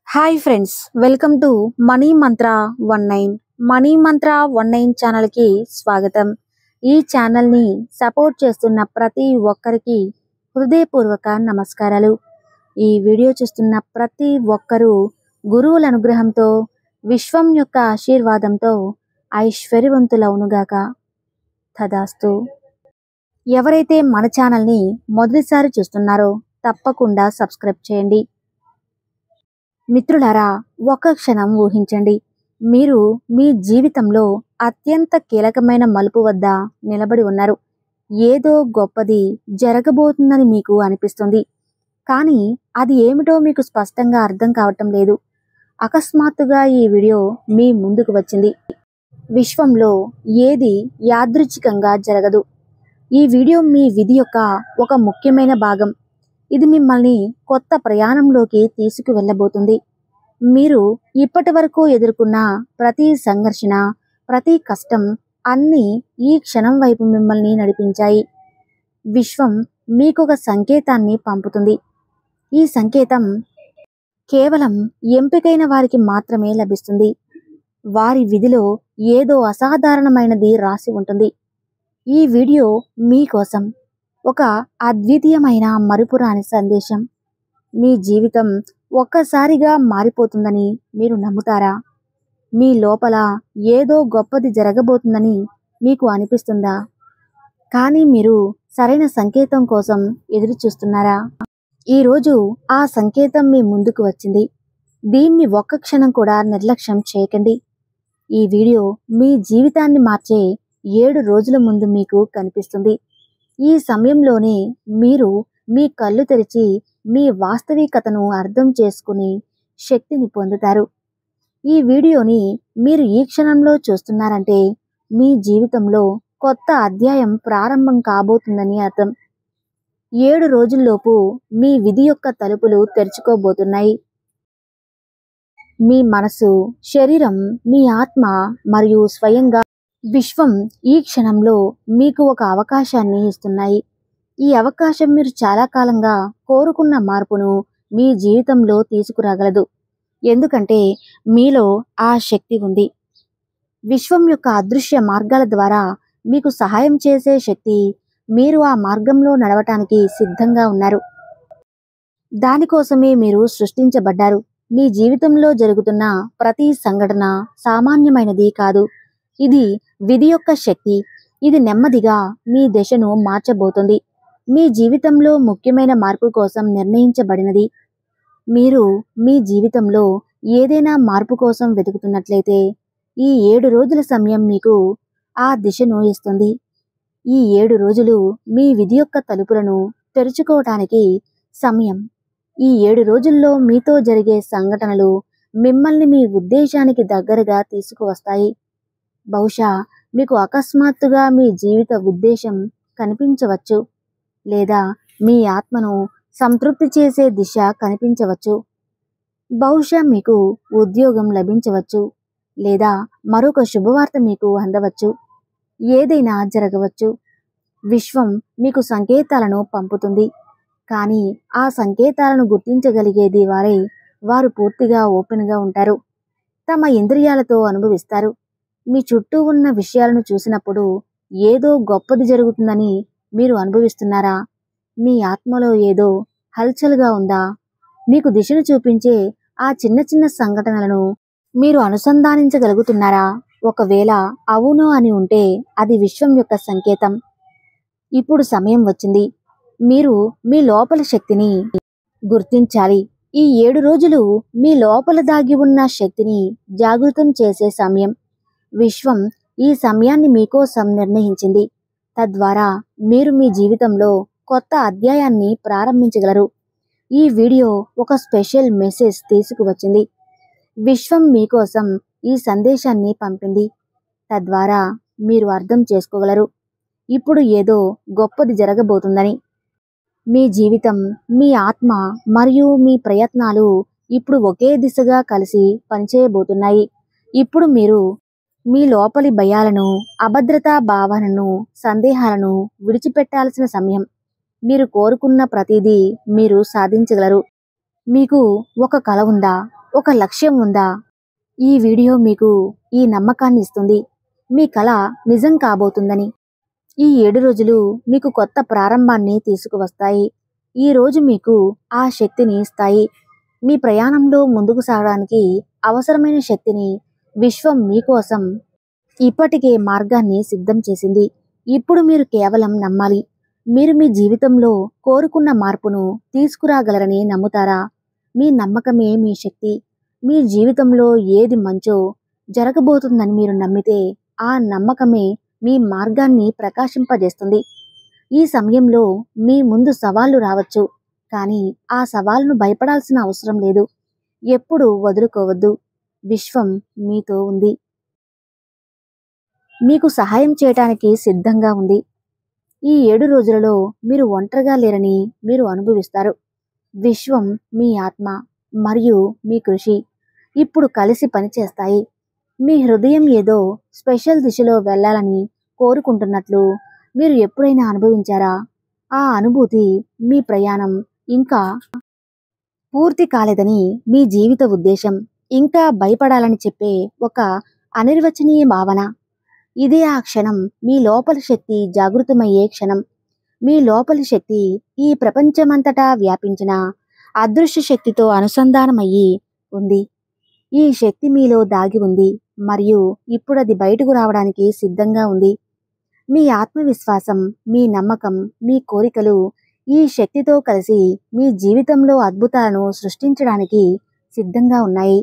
Hi friends, welcome to money Mantra 19. Money మంత్ర 19 ఛానల్కి స్వాగతం. ఈ ఛానల్ని సపోర్ట్ చేస్తున్న ప్రతి ఒక్కరికి హృదయపూర్వక నమస్కారాలు. ఈ వీడియో చూస్తున్న ప్రతి ఒక్కరూ గురువుల అనుగ్రహంతో, విశ్వం యొక్క ఆశీర్వాదంతో ఐశ్వర్యవంతులవునుగాక. తదాస్తు. ఎవరైతే మన ఛానల్ని మొదటిసారి చూస్తున్నారో తప్పకుండా సబ్స్క్రైబ్ చేయండి. మిత్రులారా, ఒక్క క్షణం ఊహించండి. మీరు మీ జీవితంలో అత్యంత కీలకమైన మలుపు వద్ద నిలబడి ఉన్నారు. ఏదో గొప్పది జరగబోతుందని మీకు అనిపిస్తుంది, కానీ అది ఏమిటో మీకు స్పష్టంగా అర్థం కావటం లేదు. అకస్మాత్తుగా ఈ వీడియో మీ ముందుకు వచ్చింది. విశ్వంలో ఏది యాదృచ్ఛికంగా జరగదు. ఈ వీడియో మీ విధి యొక్క ఒక ముఖ్యమైన భాగం. ఇది మిమ్మల్ని కొత్త ప్రయాణంలోకి తీసుకువెళ్ళబోతుంది. మీరు ఇప్పటి వరకు ఎదుర్కొన్న ప్రతి సంఘర్షణ, ప్రతి కష్టం అన్నీ ఈ క్షణం వైపు మిమ్మల్ని నడిపించాయి. విశ్వం మీకు ఒక సంకేతాన్ని పంపుతుంది. ఈ సంకేతం కేవలం ఎంపికైన వారికి మాత్రమే లభిస్తుంది. వారి విధిలో ఏదో అసాధారణమైనది రాసి ఉంటుంది. ఈ వీడియో మీకోసం ఒక అద్వితీయమైన మరుపురాని సందేశం. మీ జీవితం ఒక్కసారిగా మారిపోతుందని మీరు నమ్ముతారా? మీ లోపల ఏదో గొప్పది జరగబోతుందని మీకు అనిపిస్తుందా? కానీ మీరు సరైన సంకేతం కోసం ఎదురు చూస్తున్నారా? ఈరోజు ఆ సంకేతం మీ ముందుకు వచ్చింది. దీన్ని ఒక్క క్షణం కూడా నిర్లక్ష్యం చేయకండి. ఈ వీడియో మీ జీవితాన్ని మార్చే 7 రోజుల ముందు మీకు కనిపిస్తుంది. ఈ సమయంలోనే మీరు మీ కళ్ళు తెరిచి మీ వాస్తవికతను అర్థం చేసుకుని శక్తిని పొందుతారు. ఈ వీడియోని మీరు ఈ క్షణంలో చూస్తున్నారంటే మీ జీవితంలో కొత్త అధ్యాయం ప్రారంభం కాబోతుందని అర్థం. 7 రోజుల్లోపు మీ విధి యొక్క తలుపులు తెరుచుకోబోతున్నాయి. మీ మనసు, శరీరం, మీ ఆత్మ మరియు స్వయంగా విశ్వం ఈ క్షణంలో మీకు ఒక అవకాశాన్ని ఇస్తున్నాయి. ఈ అవకాశం మీరు చాలా కాలంగా కోరుకున్న మార్పును మీ జీవితంలో తీసుకురాగలదు. ఎందుకంటే మీలో ఆ శక్తి ఉంది. విశ్వం యొక్క అదృశ్య మార్గాల ద్వారా మీకు సహాయం చేసే శక్తి, మీరు ఆ మార్గంలో నడవటానికి సిద్ధంగా ఉన్నారు. దానికోసమే మీరు సృష్టించబడ్డారు. మీ జీవితంలో జరుగుతున్న ప్రతి సంఘటన సామాన్యమైనది కాదు. ఇది విధి యొక్క శక్తి. ఇది నెమ్మదిగా మీ దిశను మార్చబోతుంది. మీ జీవితంలో ముఖ్యమైన మార్పు కోసం నిర్ణయించబడినది. మీరు మీ జీవితంలో ఏదైనా మార్పు కోసం వెతుకుతున్నట్లయితే ఈ 7 రోజుల సమయం మీకు ఆ దిశను ఇస్తుంది. ఈ 7 రోజులు మీ విధి యొక్క తలుపులను తెరుచుకోవటానికి సమయం. ఈ 7 రోజుల్లో మీతో జరిగే సంఘటనలు మిమ్మల్ని మీ ఉద్దేశానికి దగ్గరగా తీసుకువస్తాయి. బహుశా మీకు అకస్మాత్తుగా మీ జీవిత ఉద్దేశం కనిపించవచ్చు, లేదా మీ ఆత్మను సంతృప్తి చేసే దిశ కనిపించవచ్చు. బహుశా మీకు ఉద్యోగం లభించవచ్చు, లేదా మరొక శుభవార్త మీకు అందవచ్చు. ఏదైనా జరగవచ్చు. విశ్వం మీకు సంకేతాలను పంపుతుంది, కానీ ఆ సంకేతాలను గుర్తించగలిగేది వారు పూర్తిగా ఓపెన్గా ఉంటారు. తమ ఇంద్రియాలతో అనుభవిస్తారు. మీ చుట్టూ ఉన్న విషయాలను చూసినప్పుడు ఏదో గొప్పది జరుగుతుందని మీరు అనుభవిస్తున్నారా? మీ ఆత్మలో ఏదో హల్చల్గా ఉందా? మీకు దిశను చూపించే ఆ చిన్న చిన్న సంఘటనలను మీరు అనుసంధానించగలుగుతున్నారా? ఒకవేళ అవును అని ఉంటే అది విశ్వం యొక్క సంకేతం. ఇప్పుడు సమయం వచ్చింది. మీరు మీ లోపల శక్తిని గుర్తించాలి. ఈ 7 రోజులు మీ లోపల దాగి ఉన్న శక్తిని జాగృతం చేసే సమయం. విశ్వం ఈ సమయాన్ని మీకోసం నిర్ణయించింది. తద్వారా మీరు మీ జీవితంలో కొత్త అధ్యాయాన్ని ప్రారంభించగలరు. ఈ వీడియో ఒక స్పెషల్ మెసేజ్ తీసుకువచ్చింది. విశ్వం మీకోసం ఈ సందేశాన్ని పంపింది. తద్వారా మీరు అర్థం చేసుకోగలరు, ఇప్పుడు ఏదో గొప్పది జరగబోతుందని. మీ జీవితం, మీ ఆత్మ మరియు మీ ప్రయత్నాలు ఇప్పుడు ఒకే దిశగా కలిసి పనిచేయబోతున్నాయి. ఇప్పుడు మీరు మీ లోపలి భయాలను, అభద్రతా భావనను, సందేహాలను విడిచిపెట్టాల్సిన సమయం. మీరు కోరుకున్న ప్రతిదీ మీరు సాధించగలరు. మీకు ఒక కల ఉందా? ఒక లక్ష్యం ఉందా? ఈ వీడియో మీకు ఈ నమ్మకాన్ని ఇస్తుంది. మీ కల నిజం కాబోతుందని. ఈ 7 రోజులు మీకు కొత్త ప్రారంభాన్ని తీసుకువస్తాయి. ఈ రోజు మీకు ఆ శక్తిని ఇస్తాయి. మీ ప్రయాణంలో ముందుకు సాగడానికి అవసరమైన శక్తిని విశ్వం మీకోసం ఇప్పటికే మార్గాన్ని సిద్ధం చేసింది. ఇప్పుడు మీరు కేవలం నమ్మాలి. మీరు మీ జీవితంలో కోరుకున్న మార్పును తీసుకురాగలరని నమ్ముతారా? మీ నమ్మకమే మీ శక్తి. మీ జీవితంలో ఏది మంచో జరగబోతుందని మీరు నమ్మితే ఆ నమ్మకమే మీ మార్గాన్ని ప్రకాశింపజేస్తుంది. ఈ సమయంలో మీ ముందు సవాళ్లు రావచ్చు, కానీ ఆ సవాలును భయపడాల్సిన అవసరం లేదు. ఎప్పుడూ వదులుకోవద్దు. విశ్వం మీతో ఉంది. మీకు సహాయం చేయటానికి సిద్ధంగా ఉంది. ఈ 7 రోజులలో మీరు ఒంటరిగా లేరని మీరు అనుభవిస్తారు. విశ్వం, మీ ఆత్మ మరియు మీ కృషి ఇప్పుడు కలిసి పనిచేస్తాయి. మీ హృదయం ఏదో స్పెషల్ దిశలో వెళ్ళాలని కోరుకుంటున్నట్లు మీరు ఎప్పుడైనా అనుభవించారా? ఆ అనుభూతి మీ ప్రయాణం ఇంకా పూర్తి కాలేదని మీ జీవిత ఉద్దేశం ఇంకా భయపడాలని చెప్పే ఒక అనిర్వచనీయ భావన. ఇదే ఆ క్షణం. మీ లోపలి శక్తి జాగృతమయ్యే క్షణం. మీ లోపలి శక్తి ఈ ప్రపంచమంతటా వ్యాపించిన అదృశ్య శక్తితో అనుసంధానమయ్యి ఉంది. ఈ శక్తి మీలో దాగి ఉంది మరియు ఇప్పుడు అది బయటకు రావడానికి సిద్ధంగా ఉంది. మీ ఆత్మవిశ్వాసం, మీ నమ్మకం, మీ కోరికలు ఈ శక్తితో కలిసి మీ జీవితంలో అద్భుతాలను సృష్టించడానికి సిద్ధంగా ఉన్నాయి.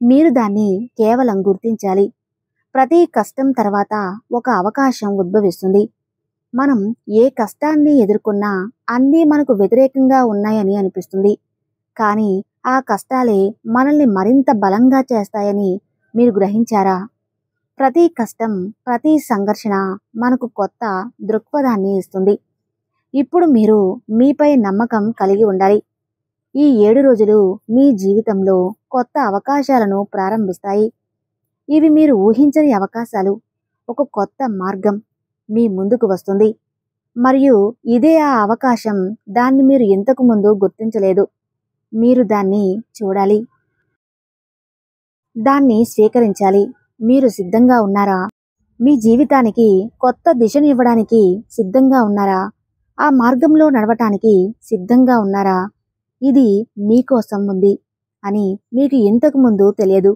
మీరు దాన్ని కేవలం గుర్తించాలి. ప్రతి కష్టం తర్వాత ఒక అవకాశం ఉద్భవిస్తుంది. మనం ఏ కష్టాన్ని ఎదుర్కొన్నా అన్నీ మనకు వ్యతిరేకంగా ఉన్నాయని అనిపిస్తుంది. కానీ ఆ కష్టాలే మనల్ని మరింత బలంగా చేస్తాయని మీరు గ్రహించారా? ప్రతి కష్టం, ప్రతి సంఘర్షణ మనకు కొత్త దృక్పథాన్ని ఇస్తుంది. ఇప్పుడు మీరు మీపై నమ్మకం కలిగి ఉండాలి. ఈ 7 రోజులు మీ జీవితంలో కొత్త అవకాశాలను ప్రారంభిస్తాయి. ఇవి మీరు ఊహించని అవకాశాలు. ఒక కొత్త మార్గం మీ ముందుకు వస్తుంది మరియు ఇదే ఆ అవకాశం. దాన్ని మీరు ఇంతకు ముందు గుర్తించలేదు. మీరు దాన్ని చూడాలి, దాన్ని స్వీకరించాలి. మీరు సిద్ధంగా ఉన్నారా? మీ జీవితానికి కొత్త దిశను ఇవ్వడానికి సిద్ధంగా ఉన్నారా? ఆ మార్గంలో నడవటానికి సిద్ధంగా ఉన్నారా? ఇది మీకోసం ఉంది అని మీకు ఇంతకు ముందు తెలియదు.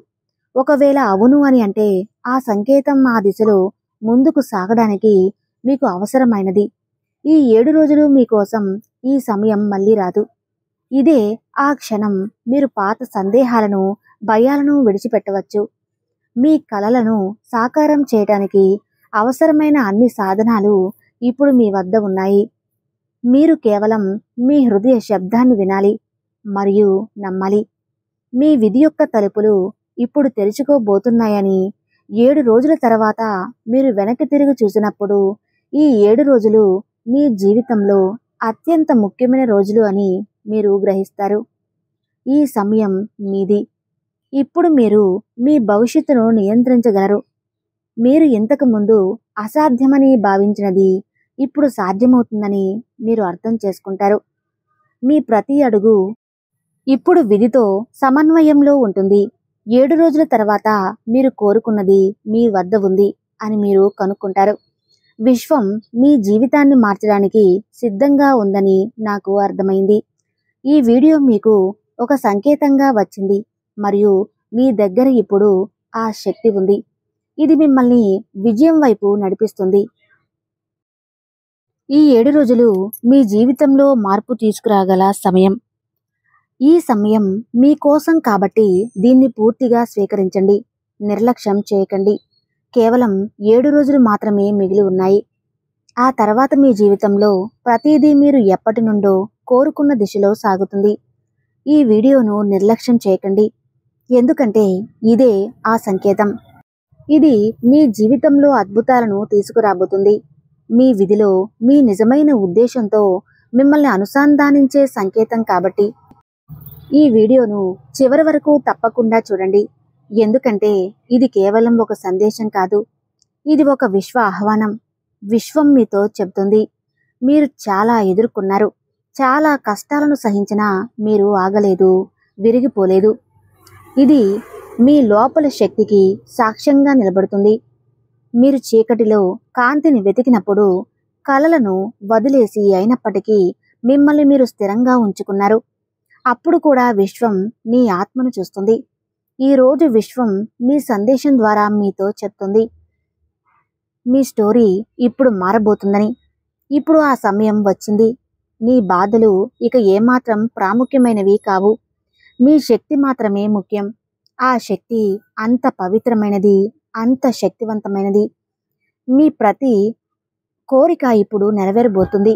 ఒకవేళ అవును అని అంటే ఆ సంకేతం ఆ దిశలో ముందుకు సాగడానికి మీకు అవసరమైనది. ఈ 7 రోజులు మీకోసం. ఈ సమయం మళ్ళీ రాదు. ఇదే ఆ క్షణం. మీరు పాత సందేహాలను, భయాలను విడిచిపెట్టవచ్చు. మీ కలలను సాకారం చేయటానికి అవసరమైన అన్ని సాధనాలు ఇప్పుడు మీ వద్ద ఉన్నాయి. మీరు కేవలం మీ హృదయ శబ్దాన్ని వినాలి మరియు నమ్మాలి. మీ విధి యొక్క తలుపులు ఇప్పుడు తెరుచుకోబోతున్నాయని. 7 రోజుల తర్వాత మీరు వెనక్కి తిరిగి చూసినప్పుడు ఈ 7 రోజులు మీ జీవితంలో అత్యంత ముఖ్యమైన రోజులు అని మీరు గ్రహిస్తారు. ఈ సమయం మీది. ఇప్పుడు మీరు మీ భవిష్యత్తును నియంత్రించగలరు. మీరు ఇంతకు ముందు అసాధ్యమని భావించినది ఇప్పుడు సాధ్యమవుతుందని మీరు అర్థం చేసుకుంటారు. మీ ప్రతి అడుగు ఇప్పుడు విధితో సమన్వయంలో ఉంటుంది. 7 రోజుల తర్వాత మీరు కోరుకున్నది మీ వద్ద ఉంది అని మీరు కనుక్కుంటారు. విశ్వం మీ జీవితాన్ని మార్చడానికి సిద్ధంగా ఉందని నాకు అర్థమైంది. ఈ వీడియో మీకు ఒక సంకేతంగా వచ్చింది మరియు మీ దగ్గర ఇప్పుడు ఆ శక్తి ఉంది. ఇది మిమ్మల్ని విజయం వైపు నడిపిస్తుంది. ఈ 7 రోజులు మీ జీవితంలో మార్పు తీసుకురాగల సమయం. ఈ సమయం మీకోసం కాబట్టి దీన్ని పూర్తిగా స్వీకరించండి. నిర్లక్ష్యం చేయకండి. కేవలం 7 రోజులు మాత్రమే మిగిలి ఉన్నాయి. ఆ తర్వాత మీ జీవితంలో ప్రతిదీ మీరు ఎప్పటి నుండో కోరుకున్న దిశలో సాగుతుంది. ఈ వీడియోను నిర్లక్ష్యం చేయకండి, ఎందుకంటే ఇదే ఆ సంకేతం. ఇది మీ జీవితంలో అద్భుతాలను తీసుకురాబోతుంది. మీ విధిలో మీ నిజమైన ఉద్దేశంతో మిమ్మల్ని అనుసంధానించే సంకేతం కాబట్టి. ఈ వీడియోను చివరి వరకు తప్పకుండా చూడండి, ఎందుకంటే ఇది కేవలం ఒక సందేశం కాదు, ఇది ఒక విశ్వ ఆహ్వానం. విశ్వం మీతో చెబుతుంది, మీరు చాలా ఎదుర్కొన్నారు, చాలా కష్టాలను సహించినా మీరు ఆగలేదు, విరిగిపోలేదు. ఇది మీ లోపల శక్తికి సాక్ష్యంగా నిలబడుతుంది. మీరు చీకటిలో కాంతిని వెతికినప్పుడు కలలను వదిలేసి అయినప్పటికీ మిమ్మల్ని మీరు స్థిరంగా ఉంచుకున్నారు. అప్పుడు కూడా విశ్వం మీ ఆత్మను చూస్తుంది. ఈరోజు విశ్వం మీ సందేశం ద్వారా మీతో చెప్తుంది, మీ స్టోరీ ఇప్పుడు మారబోతుందని. ఇప్పుడు ఆ సమయం వచ్చింది. నీ బాధలు ఇక ఏమాత్రం ప్రాముఖ్యమైనవి కావు. మీ శక్తి మాత్రమే ముఖ్యం. ఆ శక్తి అంత పవిత్రమైనది, అంత శక్తివంతమైనది. మీ ప్రతి కోరిక ఇప్పుడు నెరవేరబోతుంది.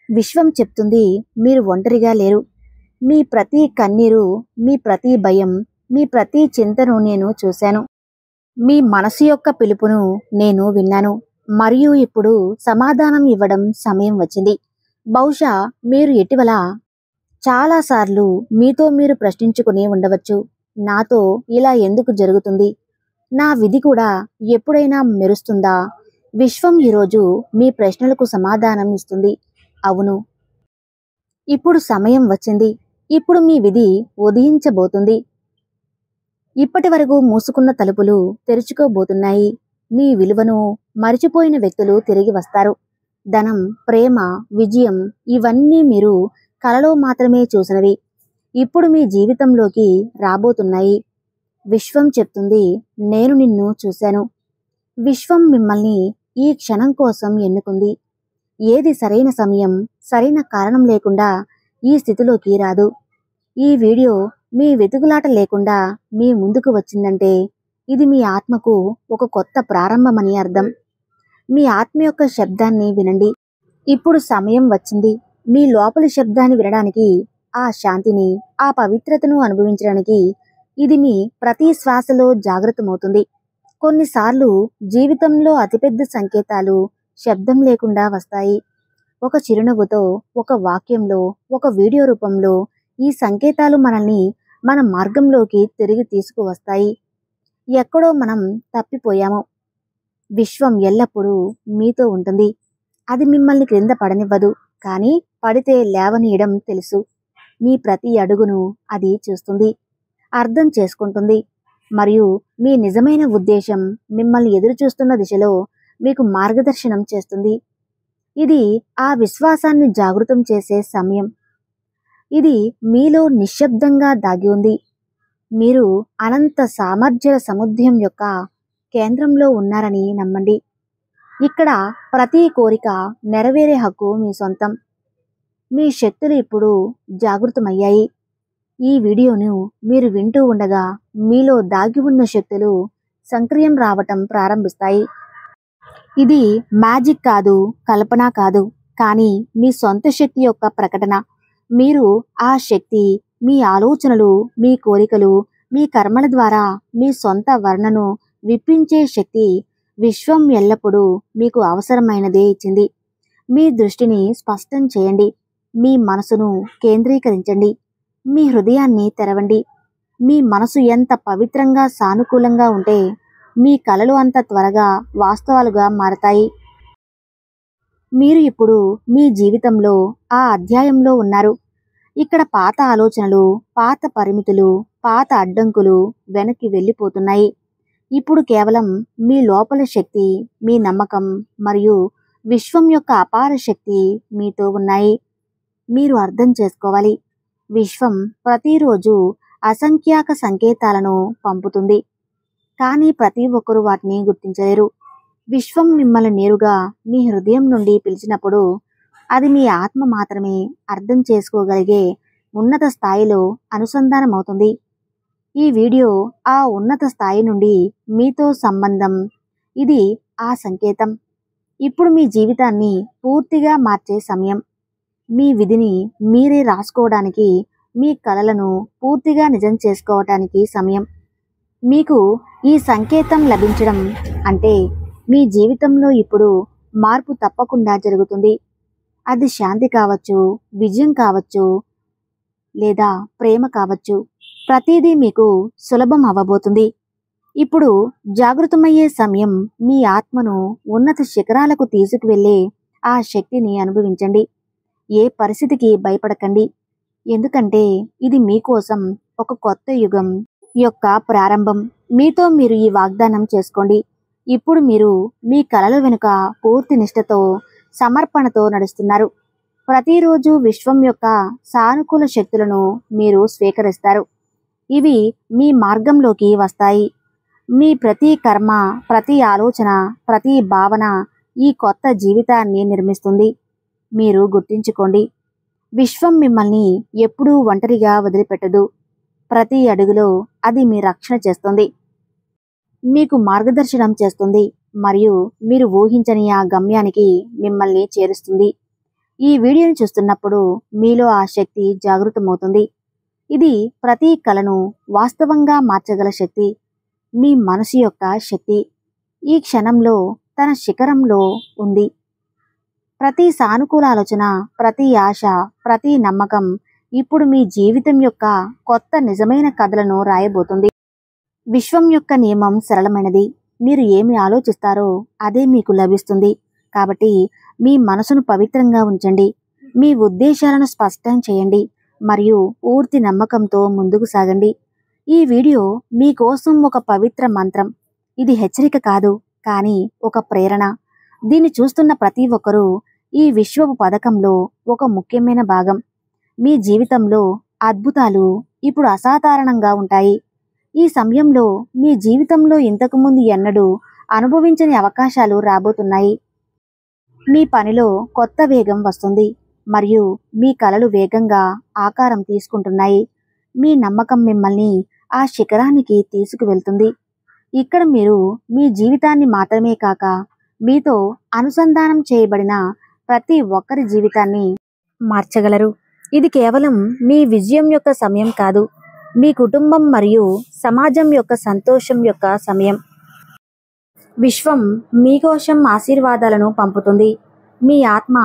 విశ్వం చెప్తుంది, మీరు ఒంటరిగా లేరు. మీ ప్రతి కన్నీరు, మీ ప్రతి భయం, మీ ప్రతి చింతను నేను చూశాను. మీ మనసు యొక్క పిలుపును నేను విన్నాను. మరియు ఇప్పుడు సమాధానం ఇవ్వడం సమయం వచ్చింది. బహుశా మీరు ఇటీవల చాలాసార్లు మీతో మీరు ప్రశ్నించుకుని ఉండవచ్చు, నాతో ఇలా ఎందుకు జరుగుతుంది? నా విధి కూడా ఎప్పుడైనా మెరుస్తుందా? విశ్వం ఈరోజు మీ ప్రశ్నలకు సమాధానం ఇస్తుంది. అవును, ఇప్పుడు సమయం వచ్చింది. ఇప్పుడు మీ విధి ఉదయించబోతుంది. ఇప్పటి వరకు మూసుకున్న తలుపులు తెరుచుకోబోతున్నాయి. మీ విలువను మరిచిపోయిన వ్యక్తులు తిరిగి వస్తారు. ధనం, ప్రేమ, విజయం ఇవన్నీ మీరు కలలో మాత్రమే చూసినవి ఇప్పుడు మీ జీవితంలోకి రాబోతున్నాయి. విశ్వం చెప్తుంది, నేను నిన్ను చూశాను. విశ్వం మిమ్మల్ని ఈ క్షణం కోసం ఎన్నుకుంది. ఏది సరైన సమయం, సరైన కారణం లేకుండా ఈ స్థితిలోకి రాదు. ఈ వీడియో మీ వెతుకులాట లేకుండా మీ ముందుకు వచ్చిందంటే ఇది మీ ఆత్మకు ఒక కొత్త ప్రారంభమని అర్థం. మీ ఆత్మ యొక్క శబ్దాన్ని వినండి. ఇప్పుడు సమయం వచ్చింది. మీ లోపలి శబ్దాన్ని వినడానికి, ఆ శాంతిని, ఆ పవిత్రతను అనుభవించడానికి. ఇది మీ ప్రతి శ్వాసలో జాగృతమవుతుంది. కొన్నిసార్లు జీవితంలో అతిపెద్ద సంకేతాలు శబ్దం లేకుండా వస్తాయి. ఒక చిరునవ్వుతో, ఒక వాక్యంలో, ఒక వీడియో రూపంలో ఈ సంకేతాలు మనల్ని మన మార్గంలోకి తిరిగి తీసుకువస్తాయి. ఎక్కడో మనం తప్పిపోయాము. విశ్వం ఎల్లప్పుడూ మీతో ఉంటుంది. అది మిమ్మల్ని క్రింద పడనివ్వదు, కానీ పడితే లేవనీయడం తెలుసు. మీ ప్రతి అడుగును అది చూస్తుంది, అర్థం చేసుకుంటుంది. మరియు మీ నిజమైన ఉద్దేశం మిమ్మల్ని ఎదురుచూస్తున్న దిశలో మీకు మార్గదర్శనం చేస్తుంది. ఇది ఆ విశ్వాసాన్ని జాగృతం చేసే సమయం. ఇది మీలో నిశ్శబ్దంగా దాగి ఉంది. మీరు అనంత సామర్థ్యాల సముద్రం యొక్క కేంద్రంలో ఉన్నారని నమ్మండి. ఇక్కడ ప్రతి కోరిక నెరవేరే హక్కు మీ సొంతం. మీ శక్తులు ఇప్పుడు జాగృతమయ్యాయి. ఈ వీడియోను మీరు వింటూ ఉండగా మీలో దాగి ఉన్న శక్తులు సంక్రియం రావటం ప్రారంభిస్తాయి. ఇది మ్యాజిక్ కాదు, కల్పన కాదు, కానీ మీ సొంత శక్తి యొక్క ప్రకటన. మీరు ఆ శక్తి, మీ ఆలోచనలు, మీ కోరికలు, మీ కర్మల ద్వారా మీ సొంత వర్ణను విప్పించే శక్తి విశ్వం ఎల్లప్పుడూ మీకు అవసరమైనదే ఇచ్చింది. మీ దృష్టిని స్పష్టం చేయండి. మీ మనసును కేంద్రీకరించండి. మీ హృదయాన్ని తెరవండి. మీ మనసు ఎంత పవిత్రంగా, సానుకూలంగా ఉంటే మీ కలలు అంత త్వరగా వాస్తవాలుగా మారతాయి. మీరు ఇప్పుడు మీ జీవితంలో ఆ అధ్యాయంలో ఉన్నారు. ఇక్కడ పాత ఆలోచనలు, పాత పరిమితులు, పాత అడ్డంకులు వెనక్కి వెళ్ళిపోతున్నాయి. ఇప్పుడు కేవలం మీ లోపల శక్తి, మీ నమ్మకం మరియు విశ్వం యొక్క అపార శక్తి మీతో ఉన్నాయి. మీరు అర్థం చేసుకోవాలి, విశ్వం ప్రతిరోజు అసంఖ్యాక సంకేతాలను పంపుతుంది, కానీ ప్రతి ఒక్కరూ వాటిని గుర్తించలేరు. విశ్వం మిమ్మల్ని నేరుగా మీ హృదయం నుండి పిలిచినప్పుడు అది మీ ఆత్మ మాత్రమే అర్థం చేసుకోగలిగే ఉన్నత స్థాయిలో అనుసంధానమవుతుంది. ఈ వీడియో ఆ ఉన్నత స్థాయి నుండి మీతో సంబంధం. ఇది ఆ సంకేతం. ఇప్పుడు మీ జీవితాన్ని పూర్తిగా మార్చే సమయం. మీ విధిని మీరే రాసుకోవడానికి, మీ కలలను పూర్తిగా నిజం చేసుకోవటానికి సమయం. మీకు ఈ సంకేతం లభించడం అంటే మీ జీవితంలో ఇప్పుడు మార్పు తప్పకుండా జరుగుతుంది. అది శాంతి కావచ్చు, విజయం కావచ్చు, లేదా ప్రేమ కావచ్చు. ప్రతిదీ మీకు సులభం అవ్వబోతుంది. ఇప్పుడు జాగృతమయ్యే సమయం. మీ ఆత్మను ఉన్నత శిఖరాలకు తీసుకువెళ్ళే ఆ శక్తిని అనుభవించండి. ఏ పరిస్థితికి భయపడకండి, ఎందుకంటే ఇది మీకోసం ఒక కొత్త యుగం యొక్క ప్రారంభం. మీతో మీరు ఈ వాగ్దానం చేసుకోండి. ఇప్పుడు మీరు మీ కలల వెనుక పూర్తి నిష్ఠతో, సమర్పణతో నడుస్తున్నారు. ప్రతిరోజు విశ్వం యొక్క సానుకూల శక్తులను మీరు స్వీకరిస్తారు. ఇవి మీ మార్గంలోకి వస్తాయి. మీ ప్రతి కర్మ, ప్రతి ఆలోచన, ప్రతి భావన ఈ కొత్త జీవితాన్ని నిర్మిస్తుంది. మీరు గుర్తుంచుకోండి, విశ్వం మిమ్మల్ని ఎప్పుడూ ఒంటరిగా వదిలిపెట్టదు. ప్రతి అడుగులో అది మీ రక్షణ చేస్తుంది, మీకు మార్గదర్శనం చేస్తుంది మరియు మీరు ఊహించని ఆ గమ్యానికి మిమ్మల్ని చేరుస్తుంది. ఈ వీడియోని చూస్తున్నప్పుడు మీలో ఆ శక్తి జాగృతమవుతుంది. ఇది ప్రతి కలను వాస్తవంగా మార్చగల శక్తి. మీ మనసు యొక్క శక్తి ఈ క్షణంలో తన శిఖరంలో ఉంది. ప్రతి సానుకూల ఆలోచన, ప్రతి ఆశ, ప్రతి నమ్మకం ఇప్పుడు మీ జీవితం యొక్క కొత్త నిజమైన కథలను రాయబోతుంది. విశ్వం యొక్క నియమం సరళమైనది. మీరు ఏమి ఆలోచిస్తారో అదే మీకు లభిస్తుంది. కాబట్టి మీ మనసును పవిత్రంగా ఉంచండి. మీ ఉద్దేశాలను స్పష్టం చేయండి మరియు పూర్తి నమ్మకంతో ముందుకు సాగండి. ఈ వీడియో మీకోసం ఒక పవిత్ర మంత్రం. ఇది హెచ్చరిక కాదు, కానీ ఒక ప్రేరణ. దీన్ని చూస్తున్న ప్రతి ఒక్కరూ ఈ విశ్వపు పథకంలో ఒక ముఖ్యమైన భాగం. మీ జీవితంలో అద్భుతాలు ఇప్పుడు అసాధారణంగా ఉంటాయి. ఈ సమయంలో మీ జీవితంలో ఇంతకుముందు ఎన్నడూ అనుభవించని అవకాశాలు రాబోతున్నాయి. మీ పనిలో కొత్త వేగం వస్తుంది మరియు మీ కలలు వేగంగా ఆకారం తీసుకుంటున్నాయి. మీ నమ్మకం మిమ్మల్ని ఆ శిఖరానికి తీసుకువెళ్తుంది. ఇక్కడ మీరు మీ జీవితాన్ని మాత్రమే కాక మీతో అనుసంధానం చేయబడిన ప్రతి ఒక్కరి జీవితాన్ని మార్చగలరు. ఇది కేవలం మీ విజయం యొక్క సమయం కాదు, మీ కుటుంబం మరియు సమాజం యొక్క సంతోషం యొక్క సమయం. విశ్వం మీకోసం ఆశీర్వాదాలను పంపుతుంది. మీ ఆత్మ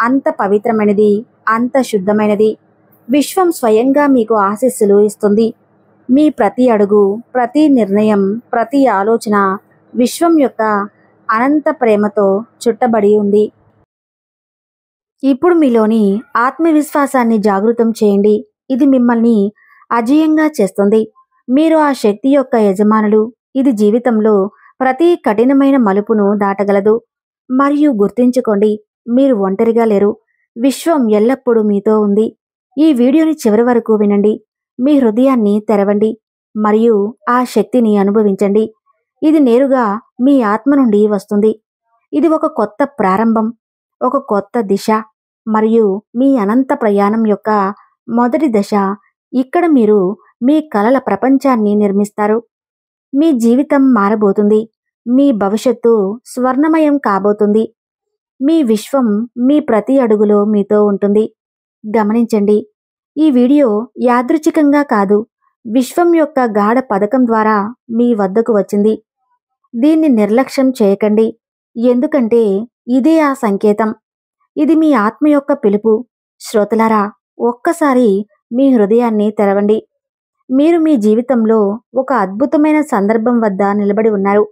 అంత పవిత్రమైనది, అంత శుద్ధమైనది. విశ్వం స్వయంగా మీకు ఆశీస్సులు ఇస్తుంది. మీ ప్రతి అడుగు, ప్రతి నిర్ణయం, ప్రతి ఆలోచన విశ్వం యొక్క అనంత ప్రేమతో చుట్టబడి ఉంది. ఇప్పుడు మీలోని ఆత్మవిశ్వాసాన్ని జాగృతం చేయండి. ఇది మిమ్మల్ని అజేయంగా చేస్తుంది. మీరు ఆ శక్తి యొక్క యజమానులు. ఇది జీవితంలో ప్రతి కఠినమైన మలుపును దాటగలదు. మరియు గుర్తుంచుకోండి, మీరు ఒంటరిగా లేరు. విశ్వం ఎల్లప్పుడూ మీతో ఉంది. ఈ వీడియోని చివరి వరకు వినండి. మీ హృదయాన్ని తెరవండి మరియు ఆ శక్తిని అనుభవించండి. ఇది నేరుగా మీ ఆత్మ నుండి వస్తుంది. ఇది ఒక కొత్త ప్రారంభం, ఒక కొత్త దిశ మరియు మీ అనంత ప్రయాణం యొక్క మొదటి దశ. ఇక్కడ మీరు మీ కలల ప్రపంచాన్ని నిర్మిస్తారు. మీ జీవితం మారబోతుంది. మీ భవిష్యత్తు స్వర్ణమయం కాబోతుంది. మీ విశ్వం మీ ప్రతి అడుగులో మీతో ఉంటుంది. గమనించండి, ఈ వీడియో యాదృచ్ఛికంగా కాదు, విశ్వం యొక్క గాఢ పథకం ద్వారా మీ వద్దకు వచ్చింది. దీన్ని నిర్లక్ష్యం చేయకండి, ఎందుకంటే ఇదే ఆ సంకేతం. ఇది మీ ఆత్మ యొక్క పిలుపు. శ్రోతలారా, ఒక్కసారి మీ హృదయాన్ని తెరవండి. మీరు మీ జీవితంలో ఒక అద్భుతమైన సందర్భం వద్ద నిలబడి ఉన్నారు.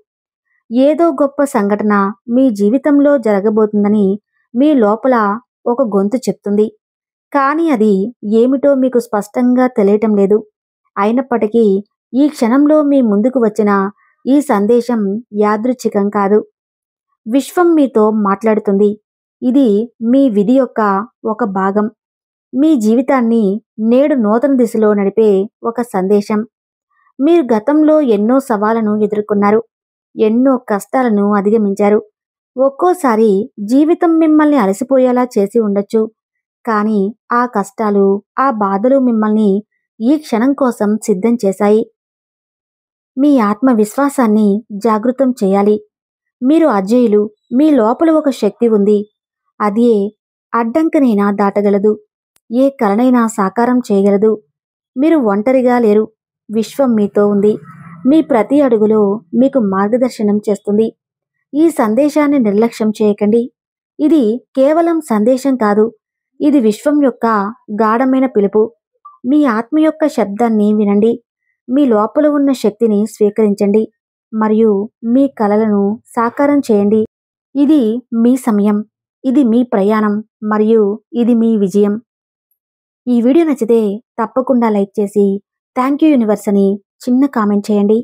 ఏదో గొప్ప సంఘటన మీ జీవితంలో జరగబోతుందని మీ లోపల ఒక గొంతు చెప్తుంది. కానీ అది ఏమిటో మీకు స్పష్టంగా తెలియటం లేదు. అయినప్పటికీ ఈ క్షణంలో మీ ముందుకు వచ్చిన ఈ సందేశం యాదృచ్ఛికం కాదు. విశ్వం మీతో మాట్లాడుతుంది. ఇది మీ విధి యొక్క ఒక భాగం. మీ జీవితాన్ని నేడు నూతన దిశలో నడిపే ఒక సందేశం. మీరు గతంలో ఎన్నో సవాళ్లను ఎదుర్కొన్నారు, ఎన్నో కష్టాలను అధిగమించారు. ఒక్కోసారి జీవితం మిమ్మల్ని అలసిపోయేలా చేసి ఉండొచ్చు. కానీ ఆ కష్టాలు, ఆ బాధలు మిమ్మల్ని ఈ క్షణం కోసం సిద్ధం చేశాయి. మీ ఆత్మవిశ్వాసాన్ని జాగృతం చేయాలి. మీరు అజేయులు. మీ లోపల ఒక శక్తి ఉంది. అదే అడ్డంకినైనా దాటగలదు, ఏ కలనైనా సాకారం చేయగలదు. మీరు ఒంటరిగా లేరు. విశ్వం మీతో ఉంది. మీ ప్రతి అడుగులో మీకు మార్గదర్శనం చేస్తుంది. ఈ సందేశాన్ని నిర్లక్ష్యం చేయకండి. ఇది కేవలం సందేశం కాదు, ఇది విశ్వం యొక్క గాఢమైన పిలుపు. మీ ఆత్మ యొక్క శబ్దాన్ని వినండి. మీ లోపల ఉన్న శక్తిని స్వీకరించండి మరియు మీ కలలను సాకారం చేయండి. ఇది మీ సమయం, ఇది మీ ప్రయాణం మరియు ఇది మీ విజయం. ఈ వీడియో నచ్చితే తప్పకుండా లైక్ చేసి థ్యాంక్ యూ యూనివర్స్ అని చిన్న కామెంట్ చేయండి.